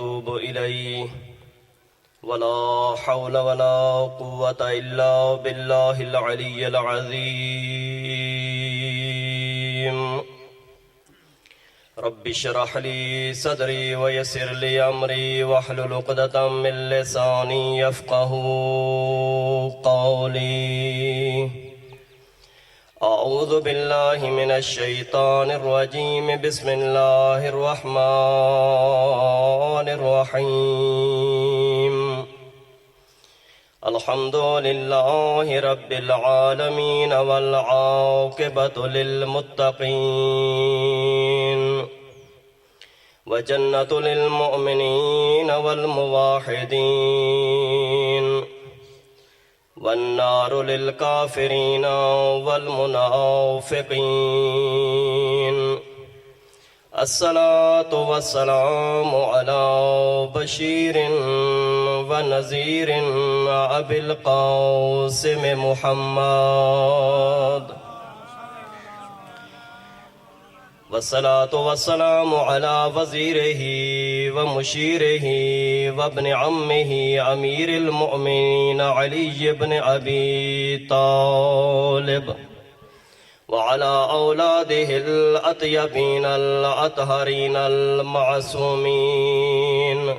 وأتوب إليه ولا حول ولا قوة إلا بالله العلي العظيم رب اشرح لي صدري ويسر لي أمري واحلل عقدة من لساني يفقهوا قولي أعوذ بالله من الشيطان الرجيم بسم الله الرحمن الرحيم الحمد لله رب العالمين والعاقبة للمتقين وجنة للمؤمنين والموحدين والنار للكافرين والمنافقين الصلاة والسلام على بشير ونذير أبي القاسم محمد والصلاة والسلام على وزيره ومشيره وابن عمه أمير المؤمنين علي بن أبي طالب وعلى أولاده الأطيبين الأطهرين المعصومين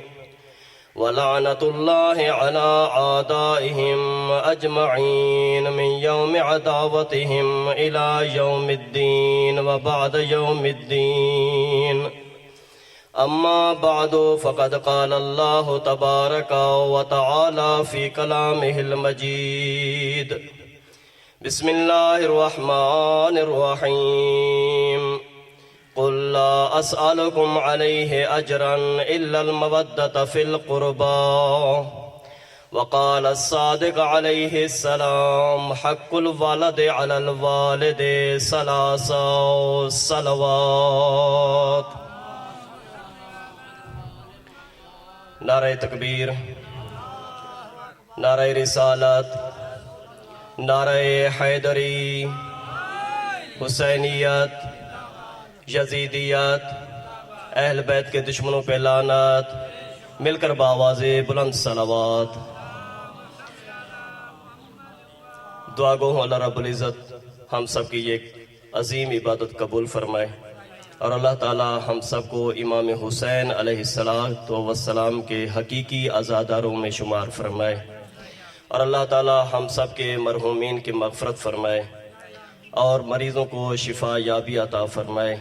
ولعنة الله على أعدائهم أجمعين من يوم عداوتهم إلى يوم الدين وبعد يوم الدين أما بعد فقد قال الله تبارك وتعالى في كلامه المجيد بسم الله الرحمن الرحيم قل لا أسألكم عليه أجرا إلا المودة في القربى وقال الصادق عليه السلام حق الولد على الوالد 3 صلوات نعرہ تکبیر، نعرہ رسالت، نعرہ حیدری، حسینیت، یزیدیت، اہل بیت کے دشمنوں پہ لعنت، مل کر بآواز بلند صلوات۔ دعا گو ہوں اللہ رب العزت ہم سب کی یہ عظیم عبادت قبول فرمائے، اور اللہ تعالی ہم سب کو امام حسین علیہ السلام کے حقیقی عزاداروں میں شمار فرمائے، اور اللہ تعالی ہم سب کے مرحومین کی مغفرت فرمائے، اور مریضوں کو شفا یابی عطا فرمائے،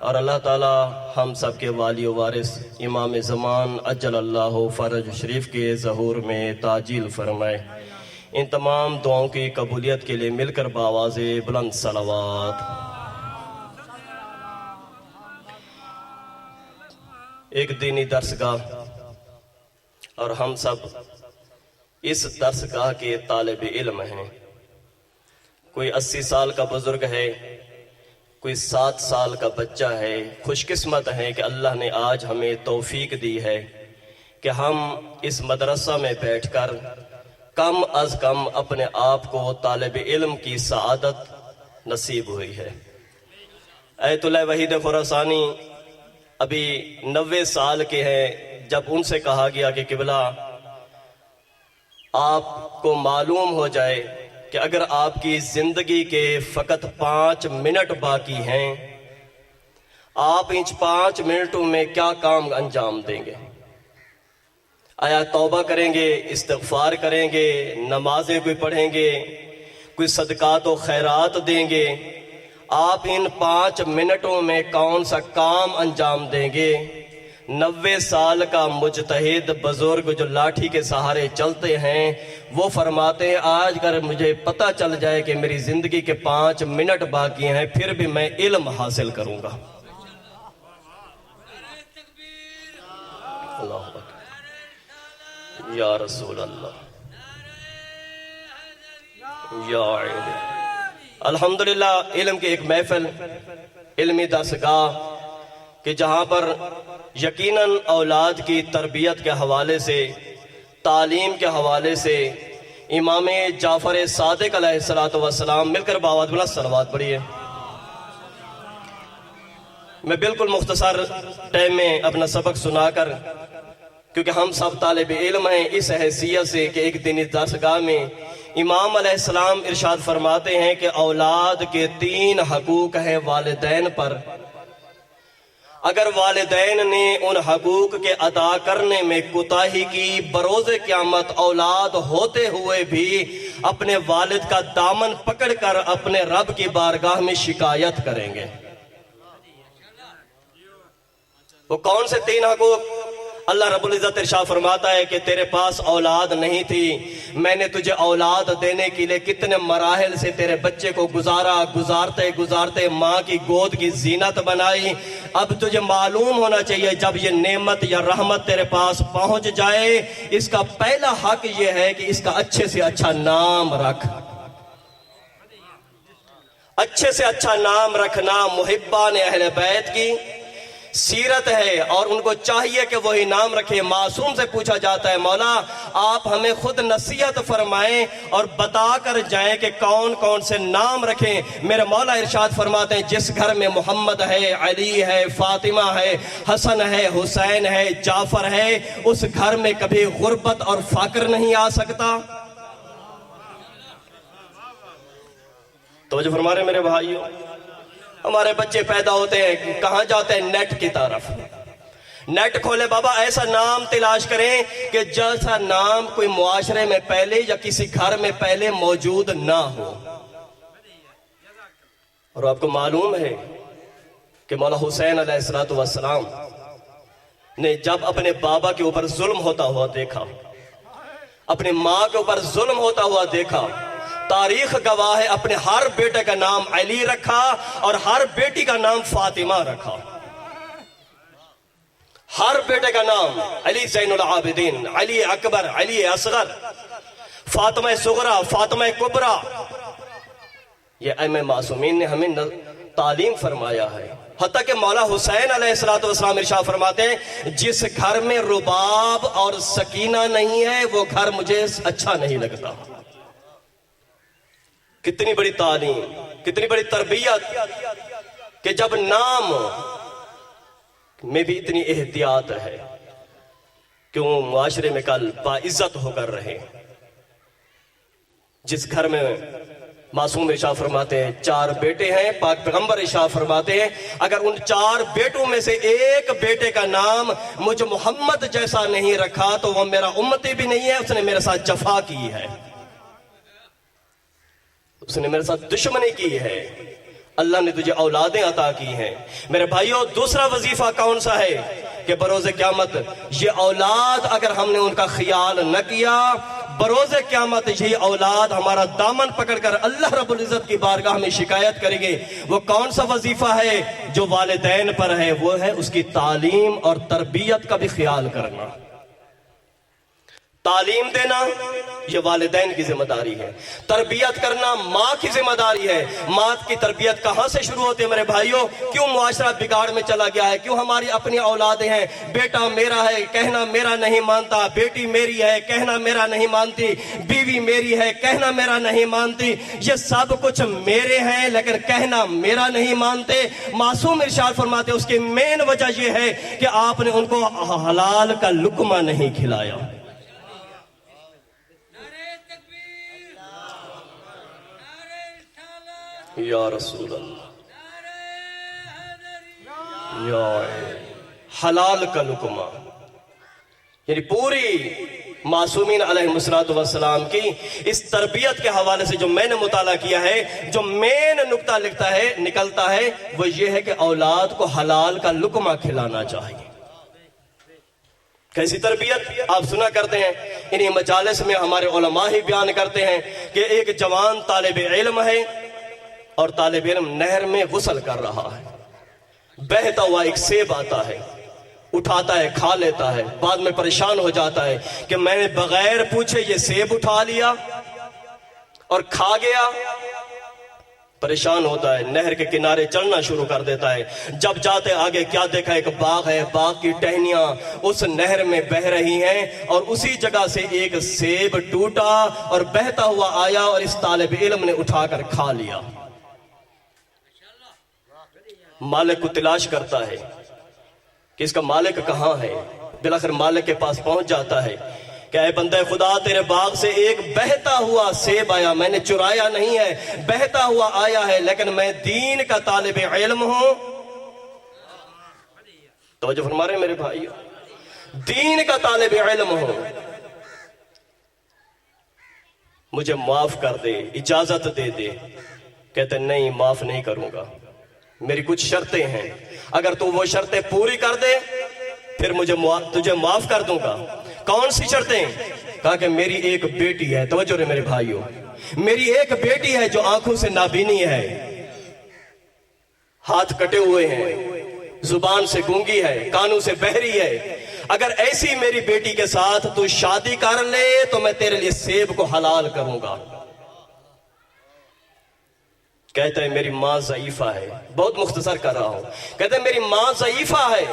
اور اللہ تعالی ہم سب کے والی و وارث امام زمان عجل اللہ فرج شریف کے ظہور میں تعجیل فرمائے۔ ان تمام دعاؤں کی قبولیت کے لیے مل کر بآواز بلند صلوات۔ ایک دینی درسگاہ، اور ہم سب اس درسگاہ کے طالب علم ہیں۔ کوئی 80 سال کا بزرگ ہے، کوئی 7 سال کا بچہ ہے۔ خوش قسمت ہیں کہ اللہ نے آج ہمیں توفیق دی ہے کہ ہم اس مدرسہ میں بیٹھ کر کم از کم اپنے آپ کو طالب علم کی سعادت نصیب ہوئی ہے۔ ایت اللہ وحید خراسانی ابھی 90 سال کے ہیں، جب ان سے کہا گیا کہ قبلہ آپ کو معلوم ہو جائے کہ اگر آپ کی زندگی کے فقط 5 منٹ باقی ہیں، آپ ان 5 منٹوں میں کیا کام انجام دیں گے؟ آیا توبہ کریں گے، استغفار کریں گے، نمازیں کوئی پڑھیں گے، کوئی صدقات و خیرات دیں گے؟ آپ ان 5 منٹوں میں کون سا کام انجام دیں گے؟ 90 سال کا مجتہد بزرگ جو لاٹھی کے سہارے چلتے ہیں، وہ فرماتے ہیں آج اگر مجھے پتہ چل جائے کہ میری زندگی کے 5 منٹ باقی ہیں، پھر بھی میں علم حاصل کروں گا۔ اللہ اکبر، یا رسول اللہ، یا عین۔ الحمدللہ علم کی ایک محفل، علمی درسگاہ کہ جہاں پر یقیناً اولاد کی تربیت کے حوالے سے، تعلیم کے حوالے سے امام جعفر صادق علیہ السلام مل کر بآواز بلند صلوات پڑھیے۔ میں بالکل مختصر ٹائم میں اپنا سبق سنا کر کیونکہ ہم سب طالب علم ہیں اس حیثیت سے کہ ایک دن اس درسگاہ میں امام علیہ السلام ارشاد فرماتے ہیں کہ اولاد کے 3 حقوق ہیں والدین پر. اگر والدین نے ان حقوق کے ادا کرنے میں کوتاہی کی، بروز قیامت اولاد ہوتے ہوئے بھی اپنے والد کا دامن پکڑ کر اپنے رب کی بارگاہ میں شکایت کریں گے. وہ کون سے 3 حقوق؟ اللہ رب العزت ارشاد فرماتا ہے کہ تیرے پاس اولاد نہیں تھی، میں نے تجھے اولاد دینے کے لیے کتنے مراحل سے تیرے بچے کو گزارا، گزارتے گزارتے ماں کی گود کی زینت بنائی. اب تجھے معلوم ہونا چاہیے جب یہ نعمت یا رحمت تیرے پاس پہنچ جائے، اس کا پہلا حق یہ ہے کہ اس کا اچھے سے اچھا نام رکھ. اچھے سے اچھا نام رکھنا محبان اہل بیت کی سیرت ہے، اور ان کو چاہیے کہ وہی نام رکھے. معصوم سے پوچھا جاتا ہے مولا آپ ہمیں خود نصیحت فرمائیں اور بتا کر جائیں کہ کون کون سے نام رکھیں. میرے مولا ارشاد فرماتے ہیں جس گھر میں محمد ہے، علی ہے، فاطمہ ہے، حسن ہے، حسین ہے، جعفر ہے، اس گھر میں کبھی غربت اور فقر نہیں آ سکتا. توجہ فرما رہے میرے بھائیوں، ہمارے بچے پیدا ہوتے ہیں کہاں جاتے ہیں؟ نیٹ کی طرف. نیٹ کھولے بابا، ایسا نام تلاش کریں کہ جیسا نام کوئی معاشرے میں پہلے یا کسی گھر میں پہلے موجود نہ ہو. اور آپ کو معلوم ہے کہ مولا حسین علیہ السلام نے جب اپنے بابا کے اوپر ظلم ہوتا ہوا دیکھا، اپنی ماں کے اوپر ظلم ہوتا ہوا دیکھا، تاریخ گواہ ہے اپنے ہر بیٹے کا نام علی رکھا اور ہر بیٹی کا نام فاطمہ رکھا. ہر بیٹے کا نام علی زین العابدین، علی اکبر، علی اصغر، فاطمہ صغرا، فاطمہ کبرا. یہ ائمہ معصومین نے ہمیں تعلیم فرمایا ہے. حتیٰ کہ مولا حسین علیہ السلام ارشاد فرماتے ہیں جس گھر میں رباب اور سکینہ نہیں ہے وہ گھر مجھے اچھا نہیں لگتا. کتنی بڑی تعلیم، کتنی بڑی تربیت کہ جب نام میں بھی اتنی احتیاط ہے کیوں معاشرے میں کل باعزت ہو کر رہے. جس گھر میں معصوم ارشاد فرماتے ہیں 4 بیٹے ہیں، پاک پیغمبر ارشاد فرماتے ہیں اگر ان 4 بیٹوں میں سے ایک بیٹے کا نام مجھ محمد جیسا نہیں رکھا تو وہ میرا امتی بھی نہیں ہے، اس نے میرے ساتھ جفا کی ہے، اس نے میرے ساتھ دشمنی کی ہے. اللہ نے تجھے اولادیں عطا کی ہیں. میرے بھائیوں دوسرا وظیفہ کون سا ہے کہ بروز قیامت یہ اولاد اگر ہم نے ان کا خیال نہ کیا، بروز قیامت یہی اولاد ہمارا دامن پکڑ کر اللہ رب العزت کی بارگاہ میں شکایت کریں گے. وہ کون سا وظیفہ ہے جو والدین پر ہے؟ وہ ہے اس کی تعلیم اور تربیت کا بھی خیال کرنا. تعلیم دینا یہ والدین کی ذمہ داری ہے، تربیت کرنا ماں کی ذمہ داری ہے. ماں کی تربیت کہاں سے شروع ہوتی ہے میرے بھائیوں؟ کیوں معاشرہ بگاڑ میں چلا گیا ہے؟ کیوں ہماری اپنی اولادیں ہیں، بیٹا میرا ہے کہنا میرا نہیں مانتا، بیٹی میری ہے کہنا میرا نہیں مانتی، بیوی میری ہے کہنا میرا نہیں مانتی. یہ سب کچھ میرے ہیں لیکن کہنا میرا نہیں مانتے. معصوم ارشاد فرماتے اس کی مین وجہ یہ ہے کہ آپ نے ان کو حلال کا لقمہ نہیں کھلایا. یا رسول اللہ، یا حلال کا لقمہ. یعنی پوری معصومین علیہ السلام کی اس تربیت کے حوالے سے جو میں نے مطالعہ کیا ہے، جو مین نقطہ نکلتا ہے وہ یہ ہے کہ اولاد کو حلال کا لقمہ کھلانا چاہیے. کیسی تربیت آپ سنا کرتے ہیں انہی مجالس میں ہمارے علماء ہی بیان کرتے ہیں کہ ایک جوان طالب علم ہے اور طالب علم نہر میں غسل کر رہا ہے. بہتا ہوا ایک سیب آتا ہے، اٹھاتا ہے، کھا لیتا ہے، بعد میں پریشان ہو جاتا ہے کہ میں نے بغیر پوچھے یہ سیب اٹھا لیا اور کھا گیا. پریشان ہوتا ہے، نہر کے کنارے چلنا شروع کر دیتا ہے. جب جاتے آگے کیا دیکھا؟ ایک باغ ہے، باغ کی ٹہنیاں اس نہر میں بہ رہی ہیں اور اسی جگہ سے ایک سیب ٹوٹا اور بہتا ہوا آیا اور اس طالب علم نے اٹھا کر کھا لیا. مالک کو تلاش کرتا ہے کہ اس کا مالک کہاں ہے. بالآخر مالک کے پاس پہنچ جاتا ہے کہ اے بندہ خدا تیرے باغ سے ایک بہتا ہوا سیب آیا، میں نے چرایا نہیں ہے، بہتا ہوا آیا ہے، لیکن میں دین کا طالب علم ہوں۔ توجہ فرما رہے ہیں میرے بھائیو، دین کا طالب علم ہوں، مجھے معاف کر دے، اجازت دے دے۔ کہتے نہیں، معاف نہیں کروں گا، میری کچھ شرطیں ہیں، اگر تو وہ شرطیں پوری کر دے پھر تجھے معاف کر دوں گا۔ کون سی شرطیں؟ کہا کہ میری ایک بیٹی ہے، توجہ رہے میرے بھائیو، میری ایک بیٹی ہے جو آنکھوں سے نابینی ہے، ہاتھ کٹے ہوئے ہیں، زبان سے گونگی ہے، کانوں سے بہری ہے، اگر ایسی میری بیٹی کے ساتھ تو شادی کر لے تو میں تیرے لیے سیب کو حلال کروں گا۔ کہتا ہے میری ماں ضعیفہ ہے، بہت مختصر کر رہا ہوں، کہتا ہے میری ماں ضعیفہ ہے،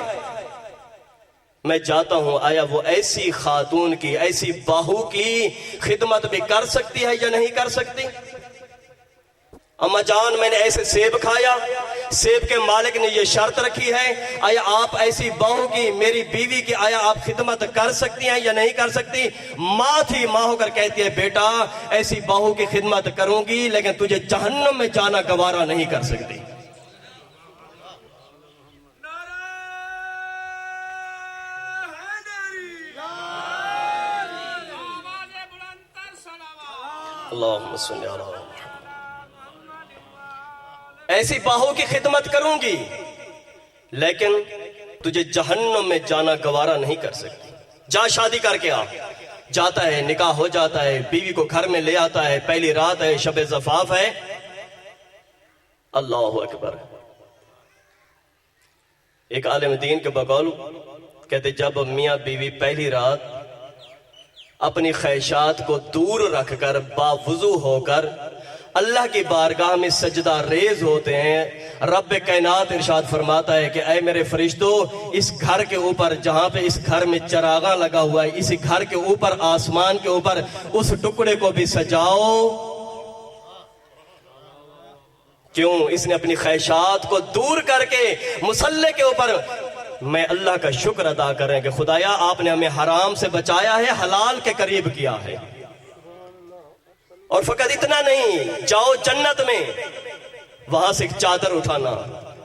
میں جاتا ہوں آیا وہ ایسی خاتون کی، ایسی بہو کی خدمت بھی کر سکتی ہے یا نہیں کر سکتی؟ اما جان میں نے ایسے سیب کھایا، سیب کے مالک نے یہ شرط رکھی ہے، آیا آپ ایسی بہو کی، میری بیوی کی، آیا آپ خدمت کر سکتی ہیں یا نہیں کر سکتی؟ ماں تھی، ماں ہو کر کہتی ہے بیٹا ایسی بہو کی خدمت کروں گی لیکن تجھے جہنم میں جانا گوارا نہیں کر سکتی۔ اللہم صلی اللہ علیہ وسلم۔ ایسی بہو کی خدمت کروں گی لیکن تجھے جہنم میں جانا گوارا نہیں کر سکتی، جا شادی کر کے آ۔ جاتا ہے، نکاح ہو جاتا ہے، بیوی کو گھر میں لے آتا ہے، پہلی رات ہے، شب زفاف ہے، اللہ اکبر۔ ایک عالم دین کے بقول کہتے جب میاں بیوی پہلی رات اپنی خواہشات کو دور رکھ کر باوضو ہو کر اللہ کی بارگاہ میں سجدہ ریز ہوتے ہیں، رب کائنات ارشاد فرماتا ہے کہ اے میرے فرشتوں اس گھر کے اوپر، جہاں پہ اس گھر میں چراغاں لگا ہوا ہے، اسی گھر کے اوپر، آسمان کے اوپر اس ٹکڑے کو بھی سجاؤ۔ کیوں؟ اس نے اپنی خواہشات کو دور کر کے مصلی کے اوپر میں اللہ کا شکر ادا کریں کہ خدایا آپ نے ہمیں حرام سے بچایا ہے، حلال کے قریب کیا ہے۔ اور فقط اتنا نہیں، جاؤ جنت میں، وہاں سے ایک چادر اٹھانا۔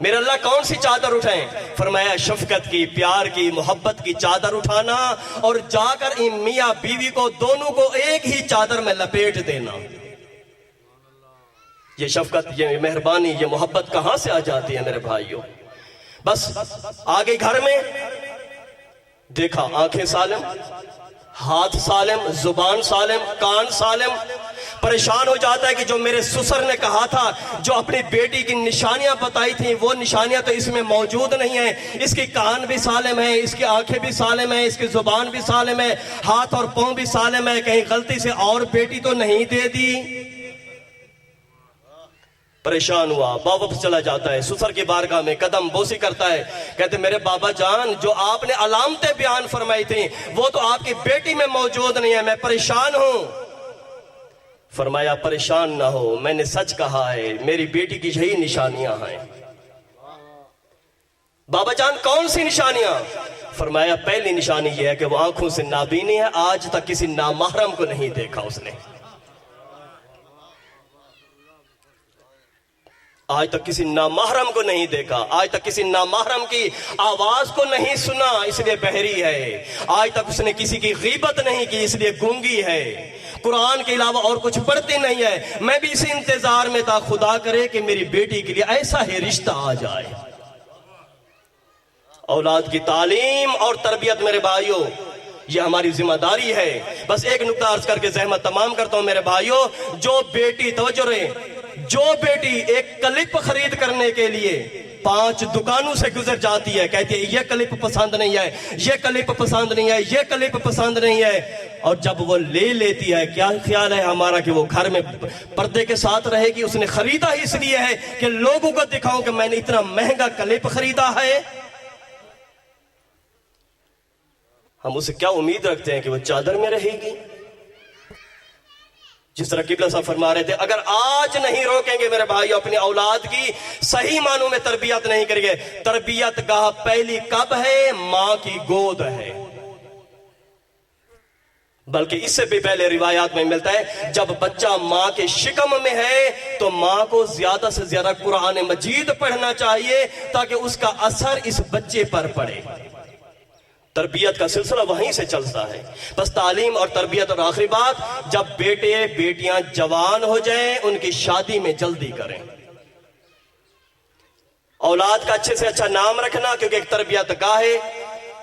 میرے اللہ کون سی چادر اٹھائیں؟ فرمایا شفقت کی، پیار کی، محبت کی چادر اٹھانا اور جا کر ان میاں بیوی کو دونوں کو ایک ہی چادر میں لپیٹ دینا۔ یہ شفقت، یہ مہربانی، یہ محبت کہاں سے آ جاتی ہے میرے بھائیوں؟ بس آگے گھر میں دیکھا، آنکھیں سالم، ہاتھ سالم، زبان سالم، کان سالم، پریشان ہو جاتا ہے کہ جو میرے سسر نے کہا تھا، جو اپنی بیٹی کی نشانیاں بتائی تھیں، وہ نشانیاں تو اس میں موجود نہیں ہیں۔ اس کی کان بھی سالم ہے، اس کی آنکھیں بھی سالم ہیں، اس کی زبان بھی سالم ہے، ہاتھ اور پاؤں بھی سالم ہے، کہیں غلطی سے اور بیٹی تو نہیں دے دی۔ پریشان ہوا، واپس چلا جاتا ہے، سسر کی بارگاہ میں قدم بوسی کرتا ہے، کہتے میرے بابا جان جو آپ نے علامتیں بیان فرمائی تھیں وہ تو آپ کی بیٹی میں موجود نہیں ہے، میں پریشان ہوں۔ فرمایا پریشان نہ ہو، میں نے سچ کہا ہے، میری بیٹی کی یہی نشانیاں ہیں۔ بابا جان کون سی نشانیاں؟ فرمایا پہلی نشانی یہ ہے کہ وہ آنکھوں سے نابینی ہے، آج تک کسی نامحرم کو نہیں دیکھا اس نے، آج تک کسی نامحرم کو نہیں دیکھا، آج تک کسی نامحرم کی آواز کو نہیں سنا اس لیے بہری ہے، آج تک اس نے کسی کی غیبت نہیں کی اس لیے گونگی ہے، قرآن کے علاوہ اور کچھ پڑھتی نہیں ہے۔ میں بھی اسی انتظار میں تھا، خدا کرے کہ میری بیٹی کے لیے ایسا ہی رشتہ آ جائے۔ اولاد کی تعلیم اور تربیت میرے بھائیوں یہ ہماری ذمہ داری ہے۔ بس ایک نکتہ عرض کر کے زحمت تمام کرتا ہوں میرے بھائیوں، جو بیٹی، توجہ رہے، جو بیٹی ایک کلپ خرید کرنے کے لیے 5 دکانوں سے گزر جاتی ہے، کہتی ہے یہ کلپ پسند نہیں ہے، یہ کلپ پسند نہیں ہے، یہ کلپ پسند نہیں ہے، اور جب وہ لے لیتی ہے کیا خیال ہے ہمارا کہ وہ گھر میں پردے کے ساتھ رہے گی؟ اس نے خریدا ہی اس لیے ہے کہ لوگوں کو دکھاؤں کہ میں نے اتنا مہنگا کلپ خریدا ہے۔ ہم اسے کیا امید رکھتے ہیں کہ وہ چادر میں رہے گی؟ جس طرح قبلہ صاحب فرما رہے تھے، اگر آج نہیں روکیں گے میرے بھائی اپنی اولاد کی، صحیح معنوں میں تربیت نہیں کریں گے، تربیت گاہ پہلی کب ہے؟ ماں کی گود ہے۔ بلکہ اس سے بھی پہلے روایات میں ملتا ہے جب بچہ ماں کے شکم میں ہے تو ماں کو زیادہ سے زیادہ قرآن مجید پڑھنا چاہیے تاکہ اس کا اثر اس بچے پر پڑے۔ تربیت کا سلسلہ وہیں سے چلتا ہے۔ بس تعلیم اور تربیت، اور آخری بات، جب بیٹے بیٹیاں جوان ہو جائیں ان کی شادی میں جلدی کریں۔ اولاد کا اچھے سے اچھا نام رکھنا، کیونکہ ایک تربیت گاہ ہے،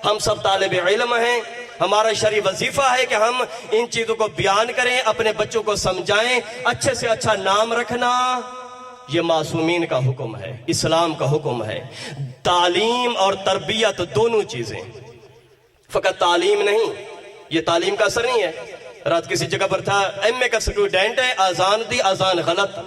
ہم سب طالب علم ہیں، ہمارا شرعی وظیفہ ہے کہ ہم ان چیزوں کو بیان کریں، اپنے بچوں کو سمجھائیں۔ اچھے سے اچھا نام رکھنا یہ معصومین کا حکم ہے، اسلام کا حکم ہے۔ تعلیم اور تربیت دونوں چیزیں، فقط تعلیم نہیں، یہ تعلیم کا اثر نہیں ہے۔ رات کسی جگہ پر تھا، ایم اے کا اسٹوڈنٹ ہے، اذان دی، اذان غلط۔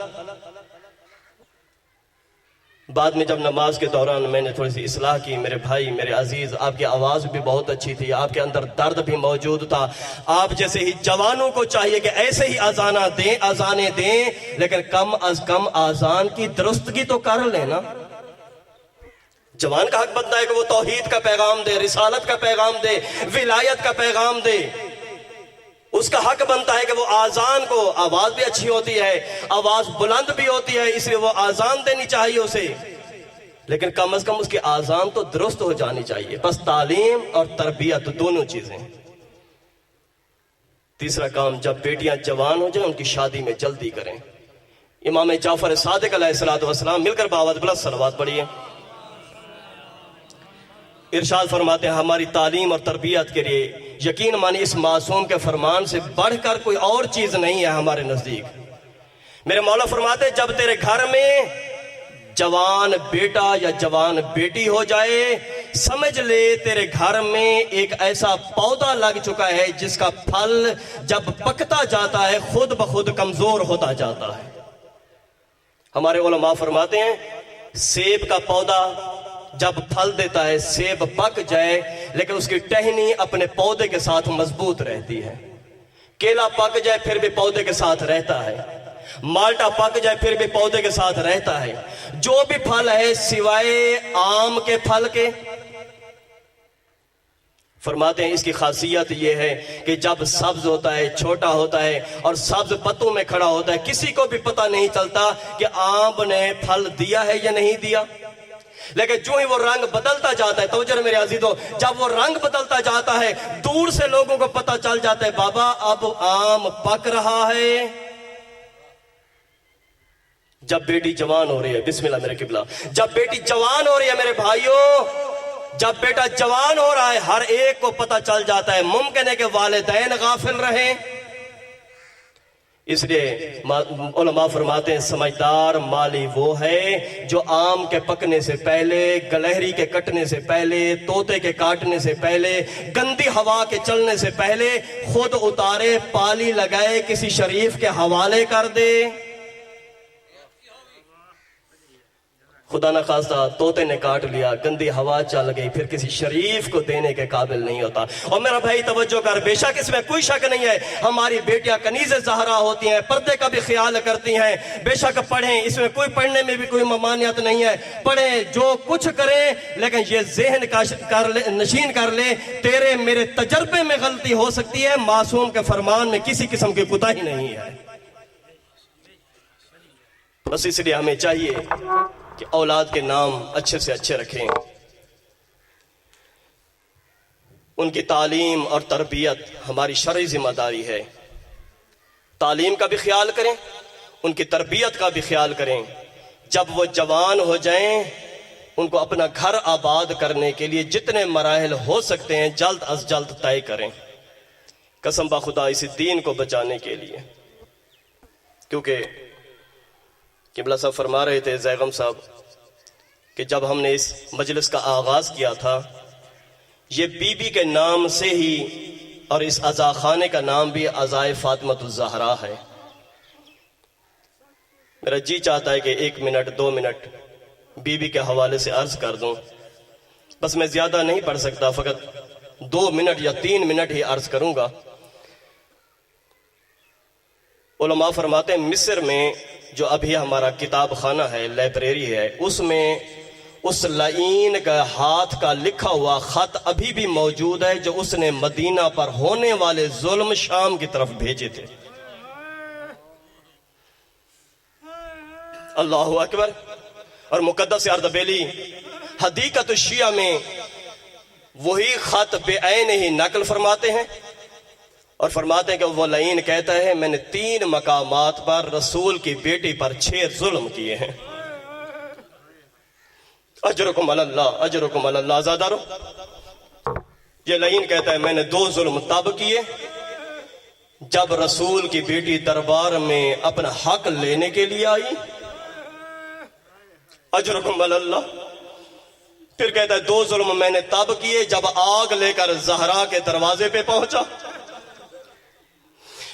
بعد میں جب نماز کے دوران میں نے تھوڑی سی اصلاح کی، میرے بھائی، میرے عزیز، آپ کی آواز بھی بہت اچھی تھی، آپ کے اندر درد بھی موجود تھا، آپ جیسے ہی جوانوں کو چاہیے کہ ایسے ہی اذانیں دیں، لیکن کم از کم اذان کی درستگی تو کر لینا۔ جوان کا حق بنتا ہے کہ وہ توحید کا پیغام دے، رسالت کا پیغام دے، ولایت کا پیغام دے۔ اس کا حق بنتا ہے کہ وہ آزان کو، آواز بھی اچھی ہوتی ہے، آواز بلند بھی ہوتی ہے، اس لیے وہ آزان دینی چاہیے اسے، لیکن کم از کم اس کی آزان تو درست ہو جانی چاہیے۔ بس تعلیم اور تربیت دونوں چیزیں۔ تیسرا کام، جب بیٹیاں جوان ہو جائیں ان کی شادی میں جلدی کریں۔ امام جعفر صادق علیہ السلام، مل کر باوت بلند صلوات پڑھیے، ارشاد فرماتے ہیں ہماری تعلیم اور تربیت کے لیے یقین مانی اس معصوم کے فرمان سے بڑھ کر کوئی اور چیز نہیں ہے ہمارے نزدیک۔ میرے مولا فرماتے ہیں جب تیرے گھر میں جوان بیٹا یا جوان بیٹی ہو جائے، سمجھ لے تیرے گھر میں ایک ایسا پودا لگ چکا ہے جس کا پھل جب پکتا جاتا ہے خود بخود کمزور ہوتا جاتا ہے۔ ہمارے علماء فرماتے ہیں سیب کا پودا جب پھل دیتا ہے، سیب پک جائے لیکن اس کی ٹہنی اپنے پودے کے ساتھ مضبوط رہتی ہے۔ کیلا پک جائے پھر بھی پودے کے ساتھ رہتا ہے، مالٹا پک جائے پھر بھی پودے کے ساتھ رہتا ہے۔ جو بھی پھل ہے سوائے آم کے پھل کے، فرماتے ہیں اس کی خاصیت یہ ہے کہ جب سبز ہوتا ہے، چھوٹا ہوتا ہے اور سبز پتوں میں کھڑا ہوتا ہے، کسی کو بھی پتہ نہیں چلتا کہ آم نے پھل دیا ہے یا نہیں دیا، لیکن جو ہی وہ رنگ بدلتا جاتا ہے، توجہ میرے عزیزو، جب وہ رنگ بدلتا جاتا ہے دور سے لوگوں کو پتہ چل جاتا ہے بابا اب آم پک رہا ہے۔ جب بیٹی جوان ہو رہی ہے، بسم اللہ میرے قبلہ، جب بیٹی جوان ہو رہی ہے میرے بھائیوں، جب بیٹا جوان ہو رہا ہے ہر ایک کو پتہ چل جاتا ہے، ممکن ہے کہ والدین غافل رہیں۔ اس لیے علماء فرماتے ہیں سمجھدار مالی وہ ہے جو آم کے پکنے سے پہلے، گلہری کے کٹنے سے پہلے، طوطے کے کاٹنے سے پہلے، گندی ہوا کے چلنے سے پہلے خود اتارے، پالی لگائے، کسی شریف کے حوالے کر دے۔ خدا نہ خواستہ طوطے نے کاٹ لیا، گندی ہوا چل گئی، پھر کسی شریف کو دینے کے قابل نہیں ہوتا۔ اور میرا بھائی توجہ کر، بے شک اس میں کوئی شک نہیں ہے ہماری بیٹیاں کنیز زہرا ہوتی ہیں، پردے کا بھی خیال کرتی ہیں، بے شک پڑھیں، اس میں کوئی پڑھنے میں بھی کوئی ممانعت نہیں ہے، پڑھیں جو کچھ کریں، لیکن یہ ذہن نشین کر لے تیرے میرے تجربے میں غلطی ہو سکتی ہے، معصوم کے فرمان میں کسی قسم کی کوتاہی نہیں ہے۔ بس اس لیے ہمیں چاہیے کہ اولاد کے نام اچھے سے اچھے رکھیں، ان کی تعلیم اور تربیت ہماری شرعی ذمہ داری ہے۔ تعلیم کا بھی خیال کریں، ان کی تربیت کا بھی خیال کریں۔ جب وہ جوان ہو جائیں ان کو اپنا گھر آباد کرنے کے لیے جتنے مراحل ہو سکتے ہیں جلد از جلد طے کریں، قسم بخدا اسی دین کو بچانے کے لیے۔ کیونکہ قبلہ صاحب فرما رہے تھے، زیغم صاحب، کہ جب ہم نے اس مجلس کا آغاز کیا تھا یہ بی بی کے نام سے ہی، اور اس عزا خانے کا نام بھی عزائے فاطمۃ الزہرا ہے۔ میرا جی چاہتا ہے کہ 1 منٹ 2 منٹ بی بی کے حوالے سے عرض کر دوں، بس میں زیادہ نہیں پڑھ سکتا، فقط 2 منٹ یا 3 منٹ ہی عرض کروں گا۔ علماء فرماتے ہیں مصر میں جو ابھی ہمارا کتاب خانہ ہے، لائبریری ہے، اس میں اس لعین کا ہاتھ کا لکھا ہوا خط ابھی بھی موجود ہے جو اس نے مدینہ پر ہونے والے ظلم شام کی طرف بھیجے تھے۔ اللہ اکبر۔ اور مقدس اردبیلی حدیقت الشیعہ میں وہی خط بے عین ہی نقل فرماتے ہیں اور فرماتے ہیں کہ وہ لعین کہتا ہے میں نے 3 مقامات پر رسول کی بیٹی پر 6 ظلم کیے ہیں۔ اجرکم علی اللہ، اجرکم علی اللہ۔ آزادارو، یہ لعین کہتا ہے میں نے 2 ظلم تب کیے جب رسول کی بیٹی دربار میں اپنا حق لینے کے لیے آئی، اجرکم علی اللہ۔ پھر کہتا ہے 2 ظلم میں نے تب کیے جب آگ لے کر زہرا کے دروازے پہ پہنچا۔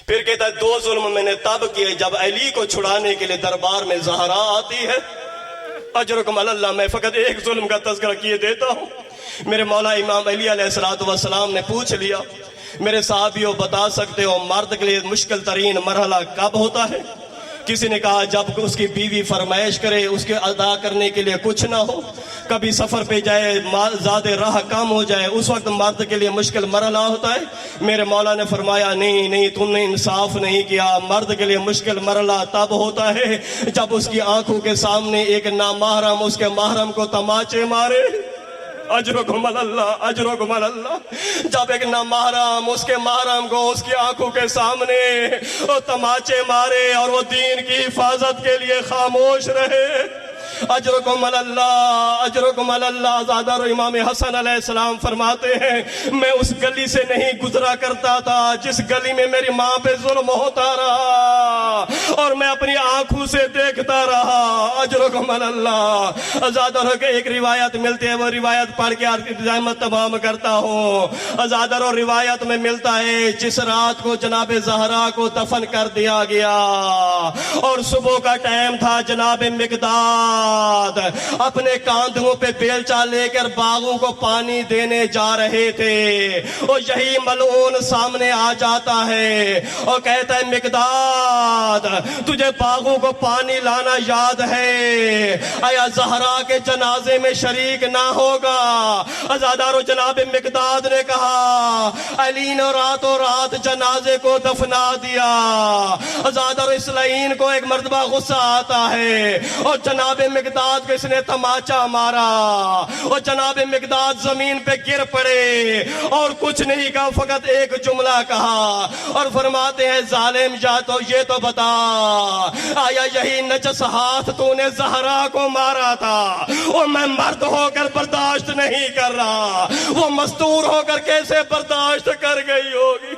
پھر کہتا ہے 2 ظلم میں نے تب کیے جب علی کو چھڑانے کے لیے دربار میں زہرا آتی ہے۔ اجرکم علی اللہ۔ میں فقط ایک ظلم کا تذکرہ کیے دیتا ہوں۔ میرے مولا امام علی علیہ السلام نے پوچھ لیا، میرے صحابیوں بتا سکتے ہو مرد کے لیے مشکل ترین مرحلہ کب ہوتا ہے؟ کسی نے کہا جب اس کی بیوی فرمائش کرے، اس کے ادا کرنے کے لیے کچھ نہ ہو، کبھی سفر پہ جائے، زیادہ راہ کم ہو جائے، اس وقت مرد کے لیے مشکل مرحلہ ہوتا ہے۔ میرے مولا نے فرمایا نہیں، تم نے انصاف نہیں کیا، مرد کے لیے مشکل مرحلہ تب ہوتا ہے جب اس کی آنکھوں کے سامنے ایک نامحرم اس کے محرم کو تماچے مارے۔ اجرکم علی اللہ، اجرکم علی اللہ۔ جب ایک نامحرم اس کے محرم کو اس کی آنکھوں کے سامنے وہ تماچے مارے اور وہ دین کی حفاظت کے لیے خاموش رہے۔ اجرکم علی اللہ، اجرکم علی اللہ۔ زادہ امام حسن علیہ السلام فرماتے ہیں میں اس گلی سے نہیں گزرا کرتا تھا جس گلی میں میری ماں پہ ظلم ہوتا رہا اور میں اپنی آنکھوں سے دیکھتا رہا۔ اجرکم علی اللہ۔ زادہ کے ایک روایت ملتی ہے، وہ روایت پڑھ کے احمد تمام کرتا ہوں۔ زادہ روایت میں ملتا ہے جس رات کو جناب زہرا کو دفن کر دیا گیا اور صبح کا ٹائم تھا، جناب مقداد اپنے کاندھوں پہ بیلچا لے کر باغوں کو پانی دینے جا رہے تھے، اور یہی ملعون سامنے آ جاتا ہے اور کہتا ہے مقداد تجھے باغوں کو پانی لانا یاد ہے؟ آیا زہرا کے جنازے میں شریک نہ ہوگا؟ ازادارو جناب مقداد نے کہا علی نے راتوں رات جنازے کو دفنا دیا۔ ازادارو اس لعین کو ایک مرتبہ غصہ آتا ہے اور جناب مقداد کو اس نے تماچا مارا اور جناب مقداد زمین پہ گر پڑے اور کچھ نہیں کہا، فقط ایک جملہ کہا اور فرماتے ہیں ظالم یا تو یہ تو بتا آیا یہی نجس ہاتھ تو نے زہرا کو مارا تھا؟ اور میں مرد ہو کر برداشت نہیں کر رہا، وہ مستور ہو کر کیسے برداشت کر گئی ہوگی؟